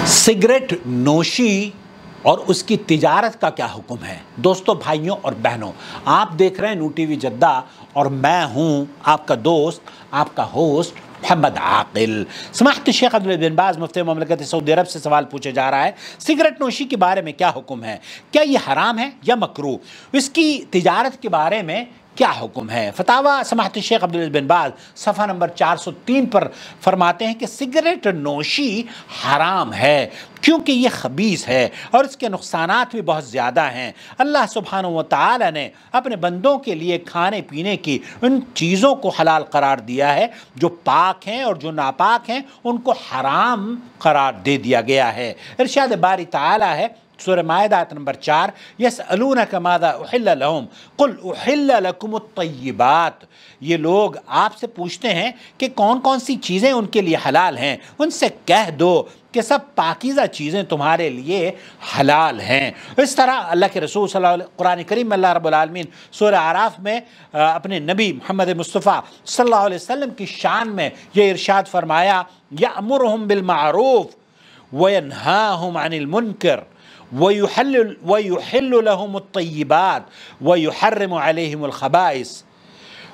Cigarette नोशी और उसकी तिजारत का क्या हुक्म है। दोस्तों, भाइयों और बहनों, आप देख रहे हैं नू टीवी जद्दा और मैं हूं आपका दोस्त, आपका होस्ट मोहम्मद आकिल। समाहत शेख अब्दुल बिन बाज मुफ्ती ममलकत सऊदी अरब से सवाल पूछा जा रहा है, सिगरेट नोशी के बारे में क्या हुक्म है, क्या ये हराम है या मकरूह, इसकी तिजारत के बारे में क्या हुक्म है। फतावा समाहत शेख अब्दुल बिन बाज सफ़ा नंबर 403 पर फरमाते हैं कि सिगरेट नोशी हराम है क्योंकि ये खबीस है और इसके नुकसानात भी बहुत ज़्यादा हैं। अल्लाह सुब्हानहू व तआला ने अपने बंदों के लिए खाने पीने की उन चीज़ों को हलाल करार दिया है जो पाक हैं और जो नापाक हैं उनको हराम करार दे दिया गया है। इरशाद बारी तआला है सूरह माइदा आयत नंबर 4, यसअलूनका माज़ा उहिल्ल लहुम कुल उहिल्ल लकुमुत तय्यिबात। ये लोग आपसे पूछते हैं कि कौन कौन सी चीज़ें उनके लिए हलाल हैं, उनसे कह दो कि सब पाकीज़ा चीज़ें तुम्हारे लिए हलाल हैं। इस तरह अल्लाह के रसूल सल्लल्लाहु अलैहि वसल्लम कुरान करीम में अल्लाह रब्बुल आलमीन सूरह आराफ में अपने नबी मोहम्मद मुस्तफ़ा सल्लल्लाहु अलैहि वसल्लम की शान में ये इरशाद फरमाया, यअमुरुहुम बिल मारूफ व यनहाहुम अनिल मुनकर वयुहिल्लु लहुमुत तय्यिबात वयुहर्रिमु अलैहिमुल खबाइस।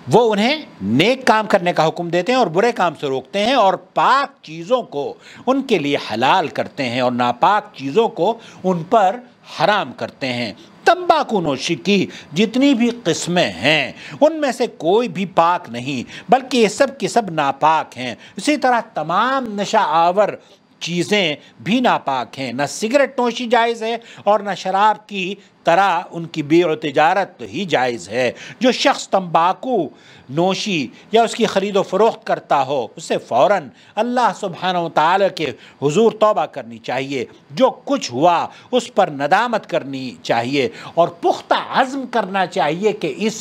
वो उन्हें नेक काम करने का हुक्म देते हैं और बुरे काम से रोकते हैं और पाक चीज़ों को उनके लिए हलाल करते हैं और नापाक चीज़ों को उन पर हराम करते हैं। तंबाकू नोशी की जितनी भी किस्में हैं उनमें से कोई भी पाक नहीं बल्कि ये सब की सब नापाक हैं। इसी तरह तमाम नशा आवर चीज़ें भी नापाक हैं। न सिगरेट नोशी जायज़ है और न शराब की तरह उनकी बेअ तिजारत ही जायज़ है। जो शख्स तंबाकू नोशी या उसकी ख़रीदो फ़रोख्त करता हो उसे फ़ौरन अल्लाह सुब्हानहू व तआला के हुज़ूर तौबा करनी चाहिए। जो कुछ हुआ उस पर नदामत करनी चाहिए और पुख्ता अज़्म करना चाहिए कि इस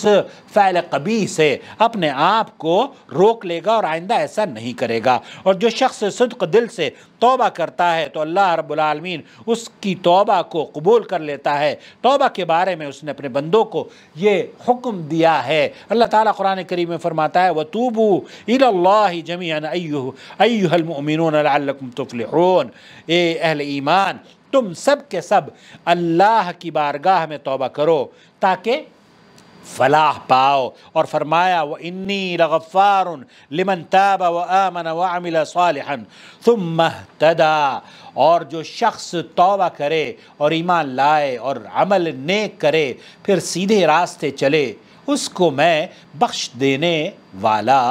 फ़ैल क़बीह से अपने आप को रोक लेगा और आइंदा ऐसा नहीं करेगा। और जो शख्स सिद्क़ दिल से तौबा करता है तो अल्लाह रब्बुल आलमीन उसकी तौबा को कबूल कर लेता है। तौबा के बारे में उसने अपने बंदों को ये हुक्म दिया है। अल्लाह ताला कुरान करीम में फरमाता है, वतूबू इलल्लाहि जमीअन अय्युहल मुमिनून लअल्लकुम तुफ्लिहून। ए अहले ईमान, तुम सब के सब अल्लाह की बारगाह में तौबा करो ताकि फलाह पाओ। और फरमाया, व इन्नी लगफ़ारुन लिमन ताब व आमन व अमिल सालिहन सुम्मा इहतदा। और जो शख्स तौबा करे और ईमान लाए और अमल नेक करे फिर सीधे रास्ते चले उसको मैं बख्श देने वाला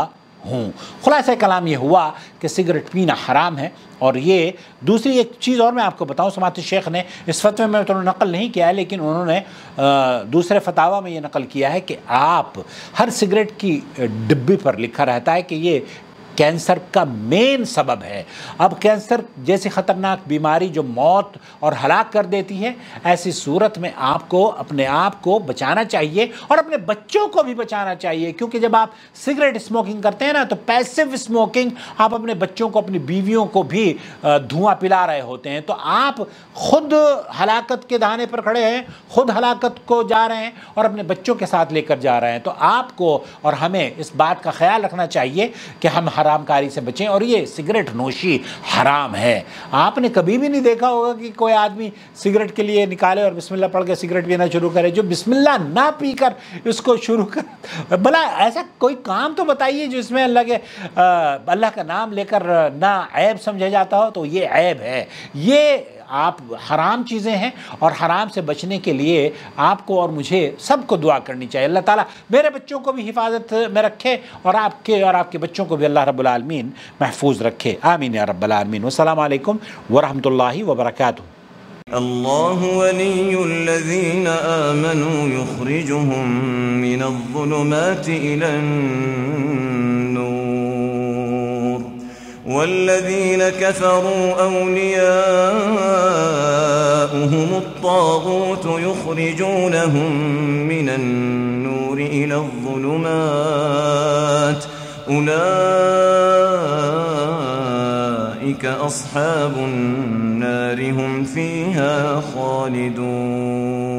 हूँ। खुलासा कलाम ये हुआ कि सिगरेट पीना हराम है। और ये दूसरी एक चीज़ और मैं आपको बताऊं, समाअत शेख ने इस फतवे में तो नकल नहीं किया है लेकिन उन्होंने दूसरे फतावा में ये नकल किया है कि आप हर सिगरेट की डिब्बी पर लिखा रहता है कि ये कैंसर का मेन सबब है। अब कैंसर जैसी ख़तरनाक बीमारी जो मौत और हलाक कर देती है, ऐसी सूरत में आपको अपने आप को बचाना चाहिए और अपने बच्चों को भी बचाना चाहिए। क्योंकि जब आप सिगरेट स्मोकिंग करते हैं ना तो पैसिव स्मोकिंग, आप अपने बच्चों को अपनी बीवियों को भी धुआं पिला रहे होते हैं। तो आप खुद हलाकत के दाने पर खड़े हैं, खुद हलाकत को जा रहे हैं और अपने बच्चों के साथ लेकर जा रहे हैं। तो आपको और हमें इस बात का ख्याल रखना चाहिए कि हम हरामकारी से बचें। और ये सिगरेट नोशी हराम है। आपने कभी भी नहीं देखा होगा कि कोई आदमी सिगरेट के लिए निकाले और बिस्मिल्लाह पढ़ के सिगरेट पीना शुरू करे। जो बिस्मिल्लाह ना पीकर इसको शुरू कर, भला ऐसा कोई काम तो बताइए जिसमें अल्लाह का नाम लेकर ना ऐब समझा जाता हो। तो ये ऐब है, ये आप हराम चीज़ें हैं और हराम से बचने के लिए आपको और मुझे सबको दुआ करनी चाहिए। अल्लाह ताला मेरे बच्चों को भी हिफाजत में रखे और आपके बच्चों को भी अल्लाह रब्बुल आलमीन महफूज रखे। आमीन या रब्बल आलमीन। वस्सलामु अलैकुम वरहमतुल्लाहि वबरकातुहू। अल्लाहु वलियुल्लज़ीन आमनू युख़रिजुहुम मिनज़्ज़ुलुमाति इलन्नूर वल्लज़ीन कफ़रू औलियाउहुम अत्तागूत युख़रिजूनहुम मिनन्नूरि इलज़्ज़ुलुमात उलाइका अस्हाबुन नार हुम फ़ीहा ख़ालिदून।